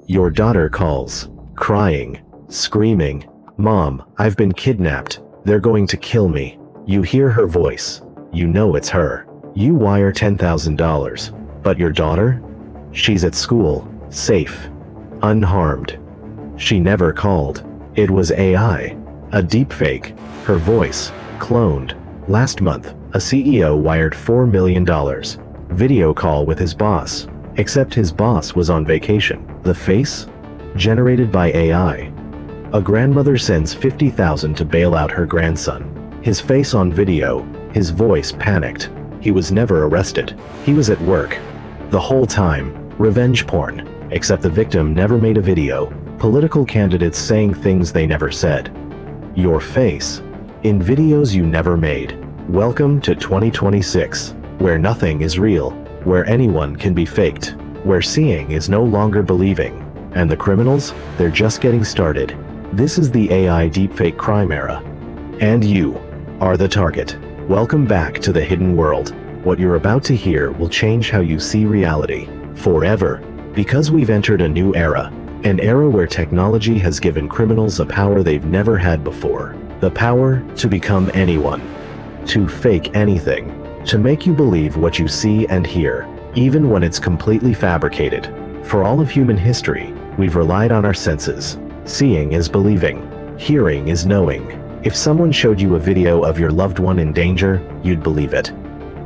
Your daughter calls, crying, screaming, "Mom, I've been kidnapped. They're going to kill me." You hear her voice. You know it's her. You wire $10,000. But your daughter? She's at school, safe, unharmed. She never called. It was AI, a deepfake, her voice, cloned. Last month, a CEO wired $4 million. Video call with his boss. Except his boss was on vacation. The face? Generated by AI. A grandmother sends $50,000 to bail out her grandson. His face on video, his voice panicked. He was never arrested. He was at work. The whole time, revenge porn. Except the victim never made a video. Political candidates saying things they never said. Your face. In videos you never made. Welcome to 2026, where nothing is real, where anyone can be faked, where seeing is no longer believing. And the criminals? They're just getting started. This is the AI Deepfake Crime Era. And you are the target. Welcome back to the hidden world. What you're about to hear will change how you see reality. Forever. Because we've entered a new era. An era where technology has given criminals a power they've never had before. The power to become anyone. To fake anything. To make you believe what you see and hear, even when it's completely fabricated. For all of human history, we've relied on our senses. Seeing is believing. Hearing is knowing. If someone showed you a video of your loved one in danger, you'd believe it.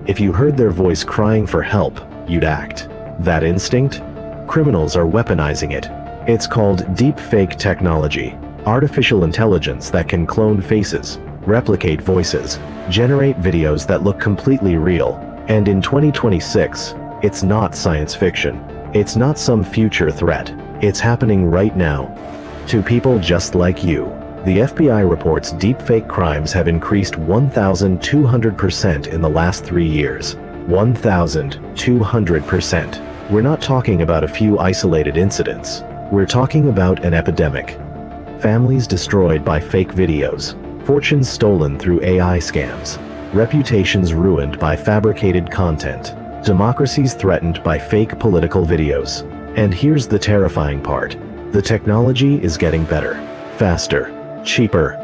If you heard their voice crying for help, you'd act. That instinct? Criminals are weaponizing it. It's called deepfake technology. Artificial intelligence that can clone faces, replicate voices, generate videos that look completely real. And in 2026, it's not science fiction. It's not some future threat. It's happening right now. To people just like you. The FBI reports deepfake crimes have increased 1,200% in the last 3 years. 1,200%. We're not talking about a few isolated incidents. We're talking about an epidemic. Families destroyed by fake videos. Fortunes stolen through AI scams. Reputations ruined by fabricated content. Democracies threatened by fake political videos. And here's the terrifying part. The technology is getting better. Faster. Cheaper.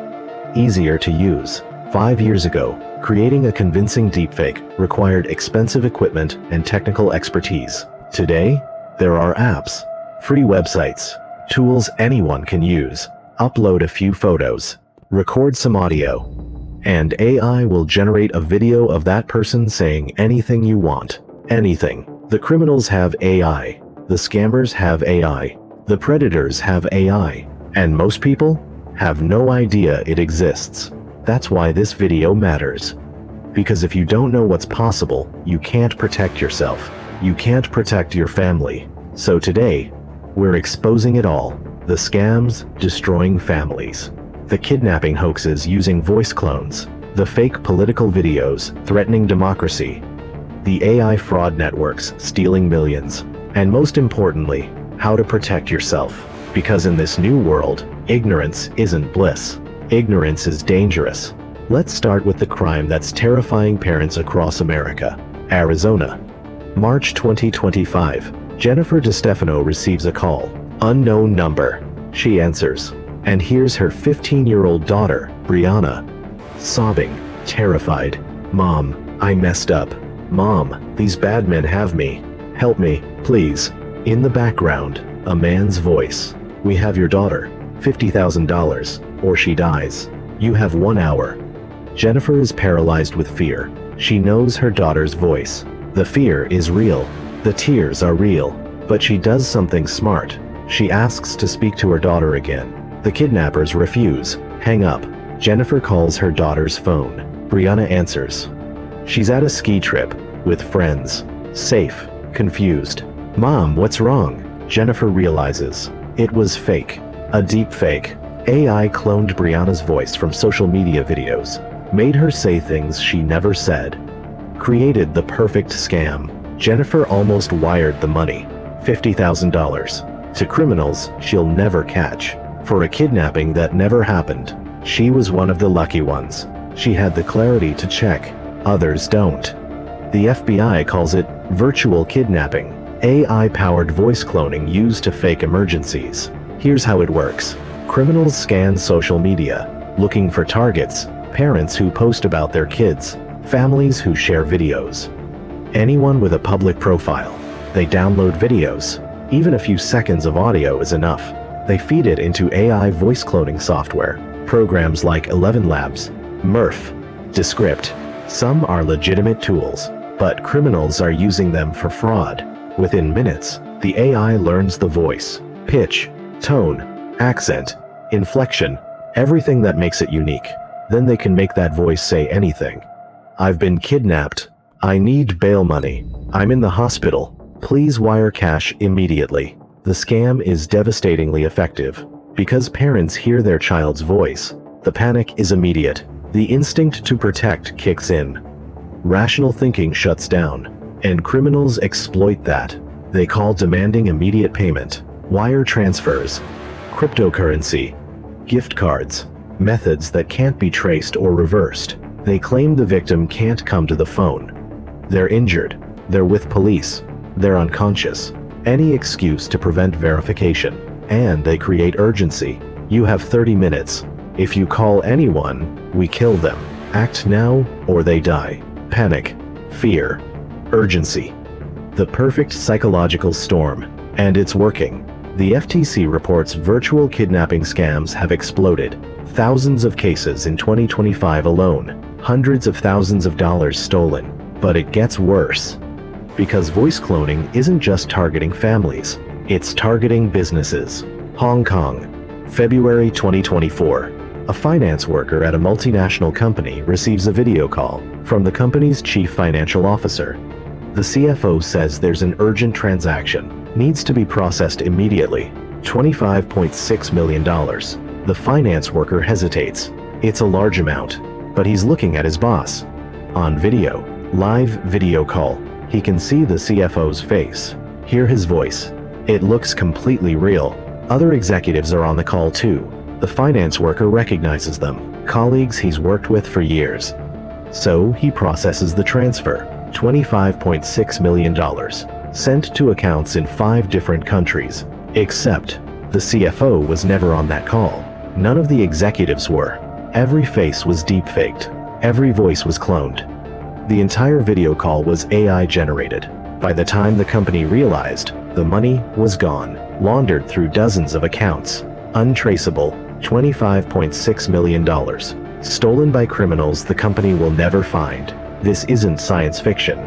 Easier to use. 5 years ago, creating a convincing deepfake required expensive equipment and technical expertise. Today, there are apps, free websites, tools anyone can use. Upload a few photos, record some audio, and AI will generate a video of that person saying anything you want. Anything. The criminals have AI. The scammers have AI. The predators have AI. And most people have no idea it exists. That's why this video matters. Because if you don't know what's possible, you can't protect yourself. You can't protect your family. So today, we're exposing it all. The scams destroying families. The kidnapping hoaxes using voice clones. The fake political videos threatening democracy. The AI fraud networks stealing millions. And most importantly, how to protect yourself. Because in this new world, ignorance isn't bliss. Ignorance is dangerous. Let's start with the crime that's terrifying parents across America. Arizona. March 2025. Jennifer DeStefano receives a call. Unknown number. She answers. And here's her 15-year-old daughter, Brianna, sobbing, terrified. "Mom, I messed up. Mom, these bad men have me. Help me, please." In the background, a man's voice. "We have your daughter. $50,000, or she dies. You have 1 hour." Jennifer is paralyzed with fear. She knows her daughter's voice. The fear is real. The tears are real. But she does something smart. She asks to speak to her daughter again. The kidnappers refuse. Hang up. Jennifer calls her daughter's phone. Brianna answers. She's at a ski trip, with friends. Safe. Confused. "Mom, what's wrong?" Jennifer realizes. It was fake. A deep fake. AI cloned Brianna's voice from social media videos. Made her say things she never said. Created the perfect scam. Jennifer almost wired the money. $50,000. To criminals she'll never catch. For a kidnapping that never happened. She was one of the lucky ones. She had the clarity to check. Others don't. The FBI calls it virtual kidnapping. AI-powered voice cloning used to fake emergencies. Here's how it works. Criminals scan social media, looking for targets, parents who post about their kids, families who share videos. Anyone with a public profile. They download videos. Even a few seconds of audio is enough. They feed it into AI voice cloning software. Programs like 11 Labs, Murph, Descript. Some are legitimate tools, but criminals are using them for fraud. Within minutes, the AI learns the voice, pitch, tone, accent, inflection, everything that makes it unique. Then they can make that voice say anything. I've been kidnapped. I need bail money. I'm in the hospital. Please wire cash immediately. The scam is devastatingly effective. Because parents hear their child's voice, the panic is immediate. The instinct to protect kicks in. Rational thinking shuts down, and criminals exploit that. They call demanding immediate payment, wire transfers, cryptocurrency, gift cards, methods that can't be traced or reversed. They claim the victim can't come to the phone. They're injured. They're with police. They're unconscious. Any excuse to prevent verification. And they create urgency. You have 30 minutes. If you call anyone, we kill them. Act now or they die. Panic, fear, urgency. The perfect psychological storm. And it's working. The FTC reports virtual kidnapping scams have exploded. Thousands of cases in 2025 alone. Hundreds of thousands of dollars stolen. But it gets worse. Because voice cloning isn't just targeting families. It's targeting businesses. Hong Kong, February 2024. A finance worker at a multinational company receives a video call from the company's chief financial officer. The CFO says there's an urgent transaction, needs to be processed immediately. $25.6 million. The finance worker hesitates. It's a large amount, but he's looking at his boss. On video, live video call, he can see the CFO's face, hear his voice. It looks completely real. Other executives are on the call too. The finance worker recognizes them, colleagues he's worked with for years. So he processes the transfer, $25.6 million, sent to accounts in 5 different countries. Except, the CFO was never on that call. None of the executives were. Every face was deepfaked. Every voice was cloned. The entire video call was AI generated. By the time the company realized, the money was gone, laundered through dozens of accounts. Untraceable, $25.6 million. Stolen by criminals the company will never find. This isn't science fiction.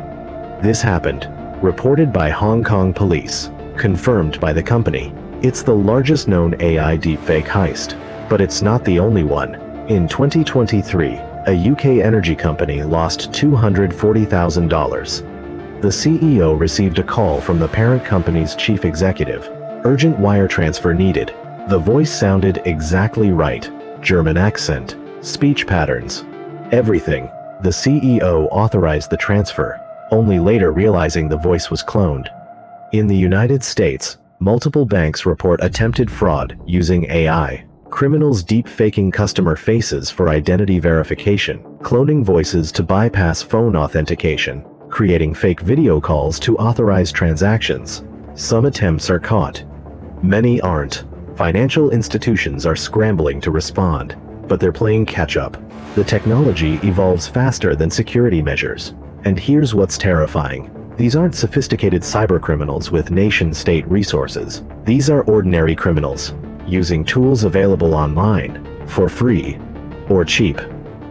This happened. Reported by Hong Kong police. Confirmed by the company. It's the largest known AI deepfake heist. But it's not the only one. In 2023, a UK energy company lost $240,000. The CEO received a call from the parent company's chief executive. Urgent wire transfer needed. The voice sounded exactly right. German accent, speech patterns, everything. The CEO authorized the transfer, only later realizing the voice was cloned. In the United States, multiple banks report attempted fraud using AI. Criminals deep-faking customer faces for identity verification, cloning voices to bypass phone authentication, creating fake video calls to authorize transactions. Some attempts are caught. Many aren't. Financial institutions are scrambling to respond, but they're playing catch-up. The technology evolves faster than security measures. And here's what's terrifying. These aren't sophisticated cybercriminals with nation-state resources. These are ordinary criminals, using tools available online, for free, or cheap.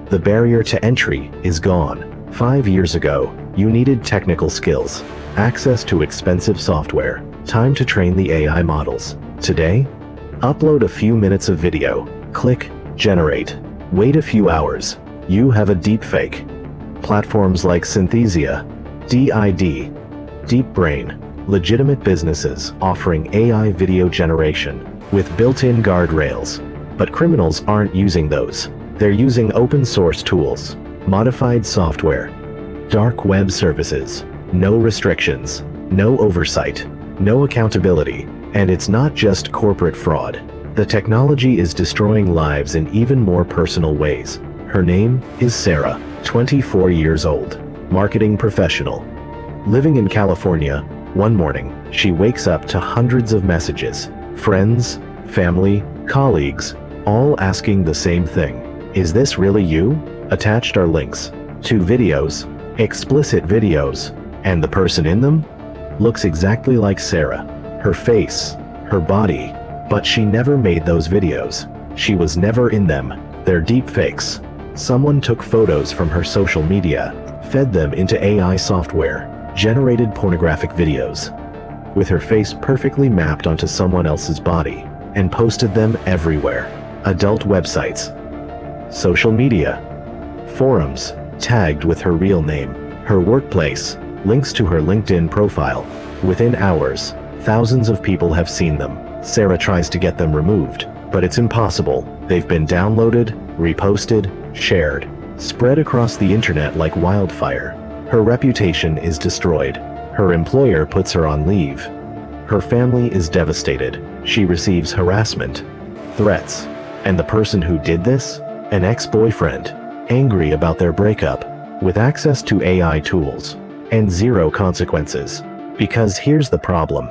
The barrier to entry is gone. 5 years ago, you needed technical skills, access to expensive software, time to train the AI models. Today, upload a few minutes of video, click, generate. Wait a few hours, you have a deepfake. Platforms like Synthesia, DID, DeepBrain, legitimate businesses offering AI video generation with built-in guardrails. But criminals aren't using those. They're using open-source tools, modified software, dark web services, no restrictions, no oversight, no accountability. And it's not just corporate fraud. The technology is destroying lives in even more personal ways. Her name is Sarah, 24 years old, marketing professional. Living in California, One morning, she wakes up to hundreds of messages. Friends, family, colleagues, all asking the same thing. Is this really you? Attached are links to videos, explicit videos, and the person in them looks exactly like Sarah. Her face, her body, but she never made those videos. She was never in them. They're deepfakes. Someone took photos from her social media, fed them into AI software, generated pornographic videos, with her face perfectly mapped onto someone else's body, and posted them everywhere. Adult websites, social media, forums, tagged with her real name, her workplace, links to her LinkedIn profile. Within hours, thousands of people have seen them. Sarah tries to get them removed, but it's impossible. They've been downloaded, reposted, shared, spread across the internet like wildfire. Her reputation is destroyed. Her employer puts her on leave. Her family is devastated. She receives harassment, threats, and the person who did this? An ex-boyfriend, angry about their breakup, with access to AI tools, and zero consequences. Because here's the problem.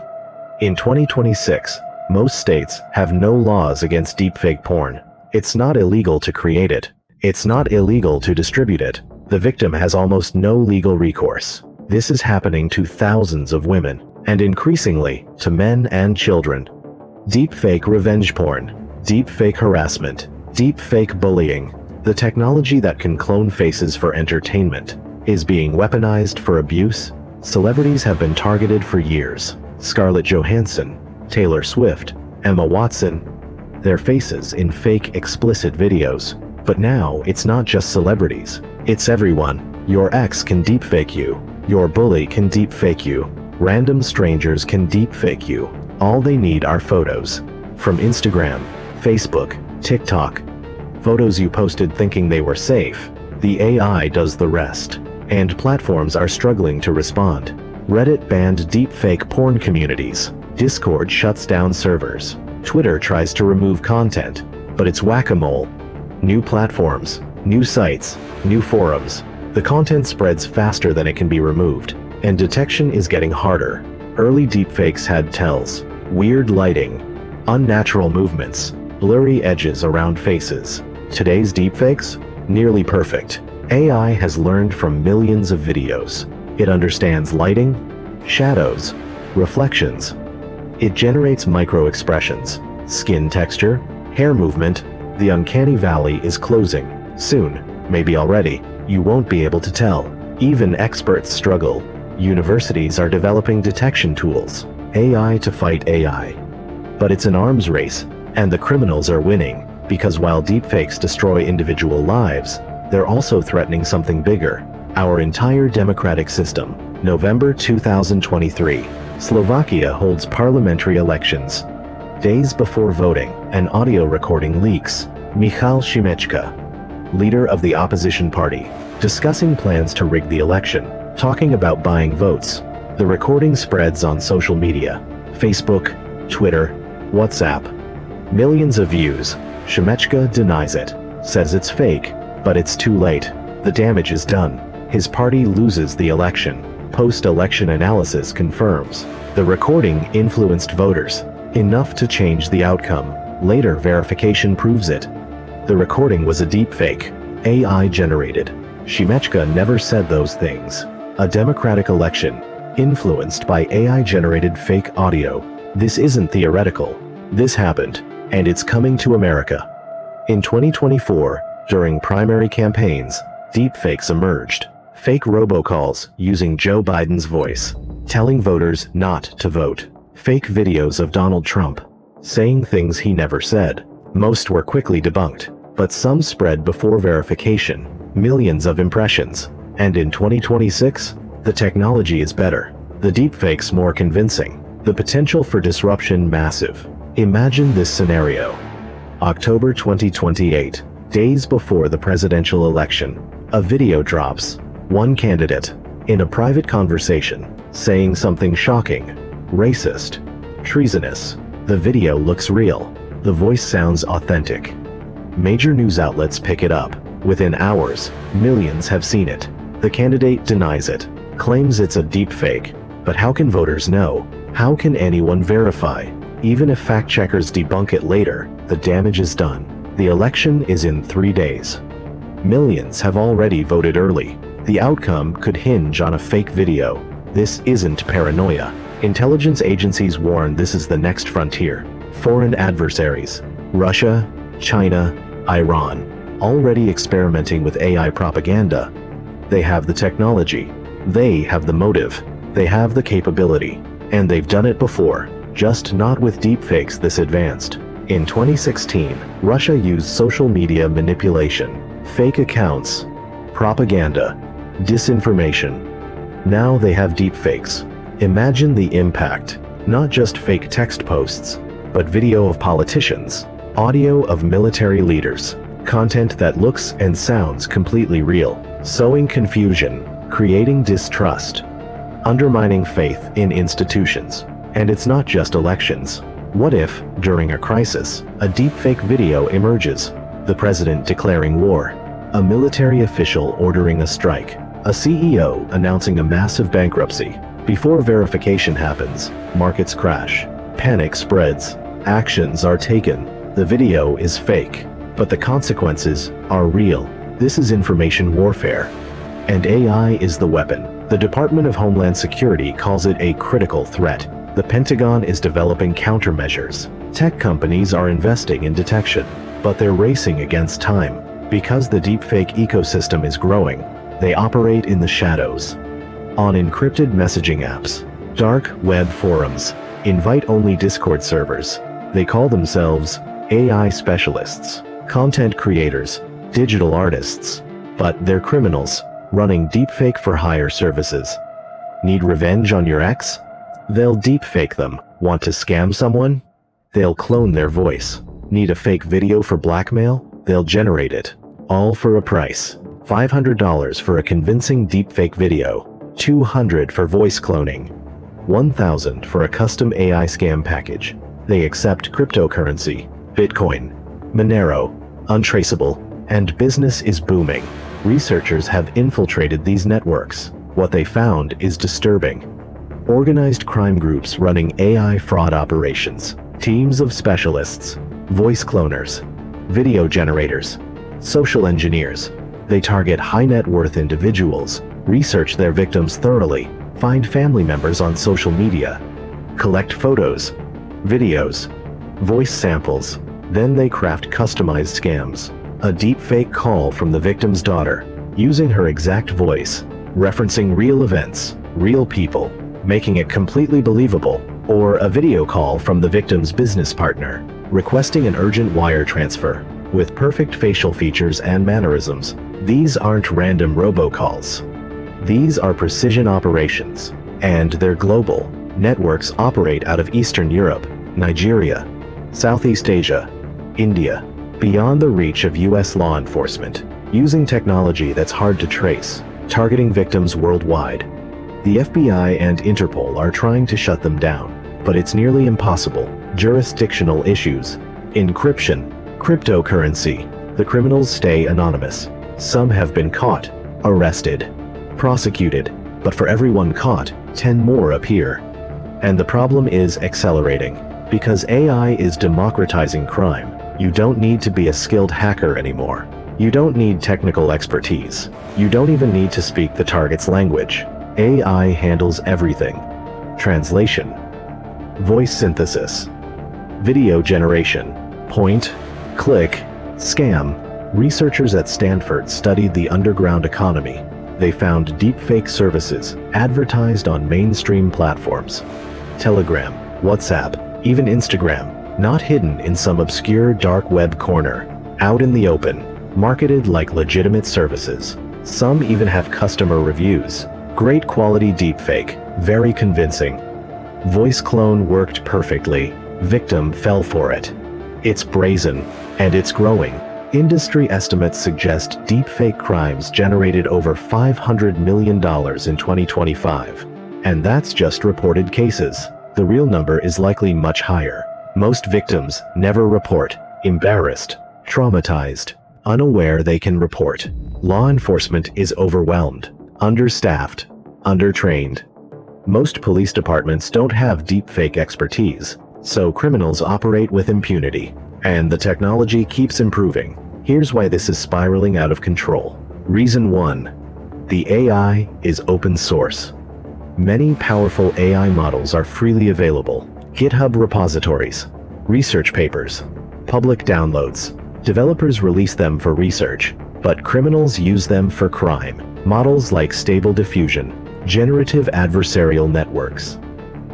In 2026, most states have no laws against deepfake porn. It's not illegal to create it. It's not illegal to distribute it. The victim has almost no legal recourse. This is happening to thousands of women, and increasingly, to men and children. Deepfake revenge porn, deepfake harassment, deepfake bullying, the technology that can clone faces for entertainment, is being weaponized for abuse. Celebrities have been targeted for years. Scarlett Johansson, Taylor Swift, Emma Watson, their faces in fake explicit videos. But now, it's not just celebrities. It's everyone. Your ex can deepfake you. Your bully can deepfake you. Random strangers can deepfake you. All they need are photos. From Instagram, Facebook, TikTok. Photos you posted thinking they were safe. The AI does the rest. And platforms are struggling to respond. Reddit banned deepfake porn communities. Discord shuts down servers. Twitter tries to remove content, but it's whack-a-mole. New platforms, new sites, new forums. The content spreads faster than it can be removed, and detection is getting harder. Early deepfakes had tells, weird lighting, unnatural movements, blurry edges around faces. Today's deepfakes? Nearly perfect. AI has learned from millions of videos. It understands lighting, shadows, reflections. It generates micro-expressions, skin texture, hair movement. The uncanny valley is closing. Soon, maybe already, you won't be able to tell. Even experts struggle. Universities are developing detection tools, AI to fight AI. But it's an arms race, and the criminals are winning, because while deepfakes destroy individual lives, they're also threatening something bigger, our entire democratic system. November 2023, Slovakia holds parliamentary elections. Days before voting, an audio recording leaks. Michal Šimečka, leader of the opposition party, discussing plans to rig the election, talking about buying votes. The recording spreads on social media, Facebook, Twitter, WhatsApp. Millions of views. Šimečka denies it, says it's fake, but it's too late. The damage is done. His party loses the election. Post-election analysis confirms the recording influenced voters enough to change the outcome. Later verification proves it. The recording was a deepfake, AI generated. Šimečka never said those things. A democratic election, influenced by AI-generated fake audio. This isn't theoretical. This happened, and it's coming to America. In 2024, during primary campaigns, deepfakes emerged. Fake robocalls using Joe Biden's voice, telling voters not to vote. Fake videos of Donald Trump, saying things he never said. Most were quickly debunked, but some spread before verification. Millions of impressions. And in 2026, the technology is better. The deepfakes more convincing. The potential for disruption massive. Imagine this scenario. October 2028, days before the presidential election. A video drops. One candidate, in a private conversation, saying something shocking, racist, treasonous. The video looks real. The voice sounds authentic. Major news outlets pick it up. Within hours, millions have seen it. The candidate denies it, claims it's a deepfake, But how can voters know? How can anyone verify? Even if fact-checkers debunk it later, the damage is done. The election is in 3 days. Millions have already voted early. The outcome could hinge on a fake video. This isn't paranoia. Intelligence agencies warn this is the next frontier. Foreign adversaries, Russia, China, Iran, already experimenting with AI propaganda. They have the technology. They have the motive. They have the capability. And they've done it before, just not with deepfakes this advanced. In 2016, Russia used social media manipulation, fake accounts, propaganda, disinformation. Now they have deepfakes. Imagine the impact. Not just fake text posts, but video of politicians, audio of military leaders, content that looks and sounds completely real, sowing confusion, creating distrust, undermining faith in institutions. And it's not just elections. What if, during a crisis, a deepfake video emerges? The president declaring war, a military official ordering a strike, a CEO announcing a massive bankruptcy. Before verification happens, markets crash, panic spreads, actions are taken. The video is fake, but the consequences are real. This is information warfare. And AI is the weapon. The Department of Homeland Security calls it a critical threat. The Pentagon is developing countermeasures. Tech companies are investing in detection, but they're racing against time. Because the deepfake ecosystem is growing, they operate in the shadows. On encrypted messaging apps, dark web forums, invite-only Discord servers. They call themselves AI specialists, content creators, digital artists. But they're criminals, running deepfake for hire services. Need revenge on your ex? They'll deepfake them. Want to scam someone? They'll clone their voice. Need a fake video for blackmail? They'll generate it. All for a price. $500 for a convincing deepfake video. $200 for voice cloning. $1,000 for a custom AI scam package. They accept cryptocurrency, Bitcoin, Monero, untraceable, and business is booming. Researchers have infiltrated these networks. What they found is disturbing. Organized crime groups running AI fraud operations, teams of specialists, voice cloners, video generators, social engineers. They target high net worth individuals, research their victims thoroughly, find family members on social media, collect photos, videos, voice samples. Then they craft customized scams. A deepfake call from the victim's daughter, using her exact voice, referencing real events, real people, making it completely believable. Or a video call from the victim's business partner, requesting an urgent wire transfer, with perfect facial features and mannerisms. These aren't random robocalls. These are precision operations, and they're global. Networks operate out of Eastern Europe, Nigeria, Southeast Asia, India, beyond the reach of US law enforcement, using technology that's hard to trace, targeting victims worldwide. The FBI and Interpol are trying to shut them down, but it's nearly impossible. Jurisdictional issues, encryption, cryptocurrency. The criminals stay anonymous. Some have been caught, arrested, prosecuted, but for every one caught, 10 more appear. And the problem is accelerating. Because AI is democratizing crime, you don't need to be a skilled hacker anymore. You don't need technical expertise. You don't even need to speak the target's language. AI handles everything. Translation, voice synthesis, video generation, point, click, scam. Researchers at Stanford studied the underground economy. They found deepfake services advertised on mainstream platforms. Telegram, WhatsApp, even Instagram, not hidden in some obscure dark web corner, out in the open, marketed like legitimate services. Some even have customer reviews. Great quality deepfake, very convincing. Voice clone worked perfectly. Victim fell for it. It's brazen, and it's growing. Industry estimates suggest deepfake crimes generated over $500 million in 2025. And that's just reported cases. The real number is likely much higher. Most victims never report, embarrassed, traumatized, unaware they can report. Law enforcement is overwhelmed, understaffed, undertrained. Most police departments don't have deepfake expertise, so criminals operate with impunity. And the technology keeps improving. Here's why this is spiraling out of control. Reason 1. The AI is open source. Many powerful AI models are freely available. GitHub repositories, research papers, public downloads. Developers release them for research, but criminals use them for crime. Models like Stable Diffusion, generative adversarial networks,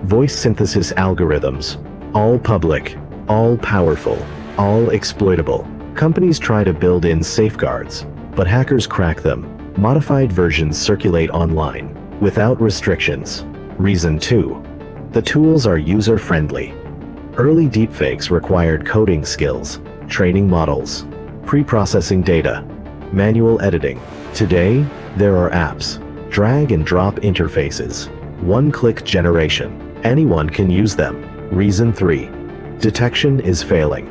voice synthesis algorithms, all public, all powerful, all exploitable. Companies try to build in safeguards, but hackers crack them. Modified versions circulate online, without restrictions. Reason 2. The tools are user-friendly. Early deepfakes required coding skills, training models, pre-processing data, manual editing. Today, there are apps, drag-and-drop interfaces, one-click generation. Anyone can use them. Reason 3. Detection is failing.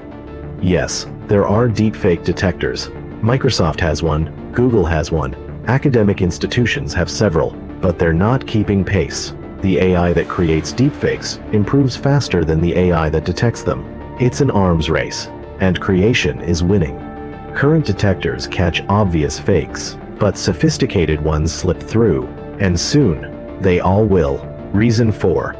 Yes, there are deepfake detectors. Microsoft has one, Google has one, academic institutions have several, but they're not keeping pace. The AI that creates deepfakes improves faster than the AI that detects them. It's an arms race, and creation is winning. Current detectors catch obvious fakes, but sophisticated ones slip through, and soon, they all will. Reason 4.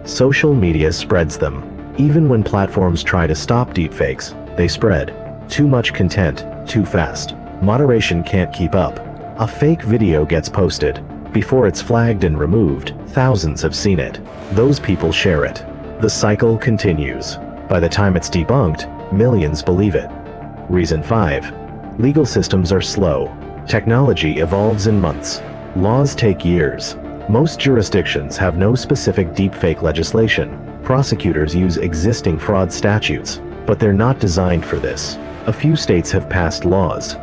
Social media spreads them. Even when platforms try to stop deepfakes, they spread. Too much content, too fast. Moderation can't keep up. A fake video gets posted. Before it's flagged and removed, thousands have seen it. Those people share it. The cycle continues. By the time it's debunked, millions believe it. Reason 5. Legal systems are slow. Technology evolves in months. Laws take years. Most jurisdictions have no specific deepfake legislation. Prosecutors use existing fraud statutes, but they're not designed for this. A few states have passed laws.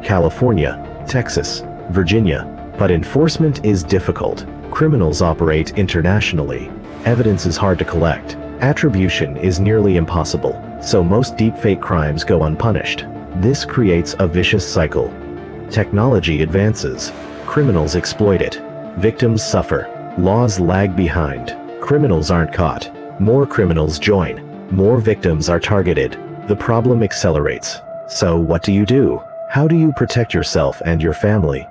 California, Texas, Virginia, but enforcement is difficult. Criminals operate internationally. Evidence is hard to collect. Attribution is nearly impossible, so most deepfake crimes go unpunished. This creates a vicious cycle. Technology advances. Criminals exploit it. Victims suffer. Laws lag behind. Criminals aren't caught. More criminals join. More victims are targeted. The problem accelerates. So what do? How do you protect yourself and your family?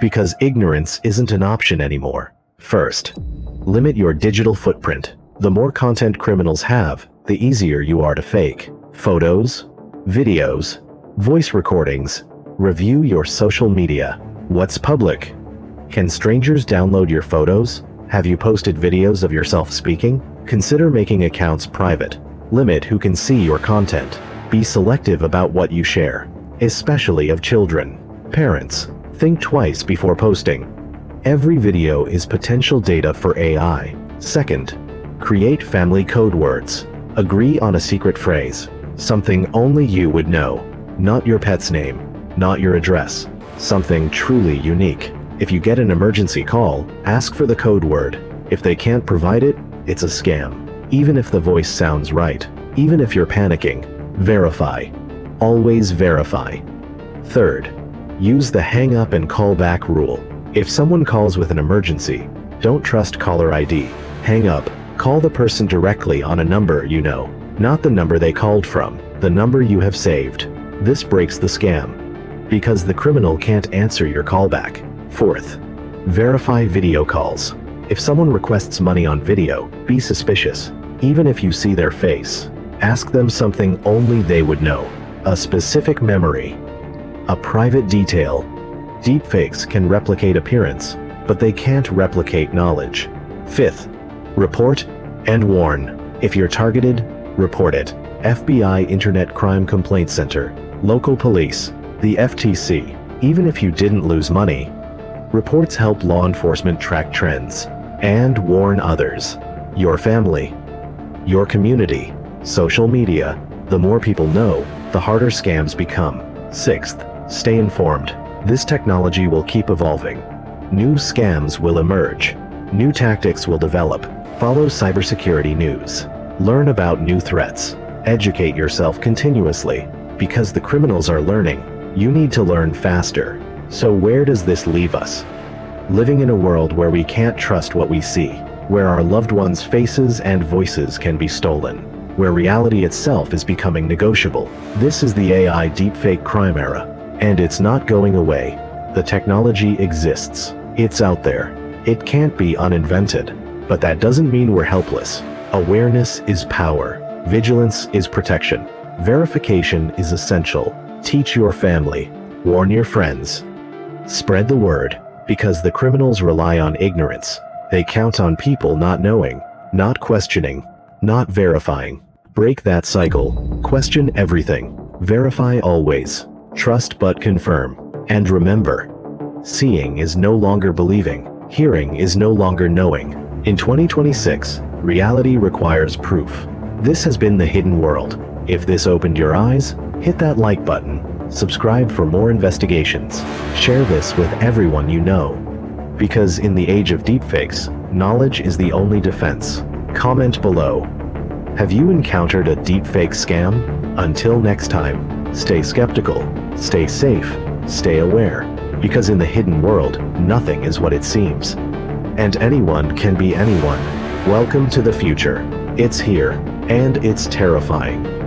Because ignorance isn't an option anymore. First, limit your digital footprint. The more content criminals have, the easier you are to fake. Photos, videos, voice recordings. Review your social media. What's public? Can strangers download your photos? Have you posted videos of yourself speaking? Consider making accounts private. Limit who can see your content. Be selective about what you share, especially of children. Parents, think twice before posting. Every video is potential data for AI. Second, create family code words. Agree on a secret phrase, something only you would know. Not your pet's name, not your address. Something truly unique. If you get an emergency call, ask for the code word. If they can't provide it, it's a scam. Even if the voice sounds right, even if you're panicking, verify. Always verify. Third, use the hang up and call back rule. If someone calls with an emergency, don't trust caller ID. Hang up. Call the person directly on a number you know, not the number they called from, the number you have saved. This breaks the scam, because the criminal can't answer your callback. Fourth, verify video calls. If someone requests money on video, be suspicious. Even if you see their face, ask them something only they would know. A specific memory, a private detail. Deepfakes can replicate appearance, but they can't replicate knowledge. Fifth, report and warn. If you're targeted, report it. FBI Internet Crime Complaint Center, local police, the FTC. Even if you didn't lose money, reports help law enforcement track trends and warn others. Your family, your community, social media. The more people know, the harder scams become. Sixth, stay informed. This technology will keep evolving. New scams will emerge. New tactics will develop. Follow cybersecurity news. Learn about new threats. Educate yourself continuously. Because the criminals are learning, you need to learn faster. So where does this leave us? living in a world where we can't trust what we see, where our loved ones' faces and voices can be stolen, where reality itself is becoming negotiable. This is the AI Deepfake Crime Era, and it's not going away. The technology exists. It's out there. It can't be uninvented. But that doesn't mean we're helpless. Awareness is power. Vigilance is protection. Verification is essential. Teach your family. Warn your friends. Spread the word, because the criminals rely on ignorance. They count on people not knowing, not questioning, not verifying. Break that cycle. Question everything. Verify always. Trust but confirm. And remember, seeing is no longer believing. Hearing is no longer knowing. In 2026, reality requires proof. This has been The Hidden World. If this opened your eyes, hit that like button. Subscribe for more investigations. Share this with everyone you know. Because in the age of deepfakes, knowledge is the only defense. Comment below. Have you encountered a deepfake scam? Until next time, stay skeptical, stay safe, stay aware. Because in the hidden world, nothing is what it seems. And anyone can be anyone. Welcome to the future. It's here, and it's terrifying.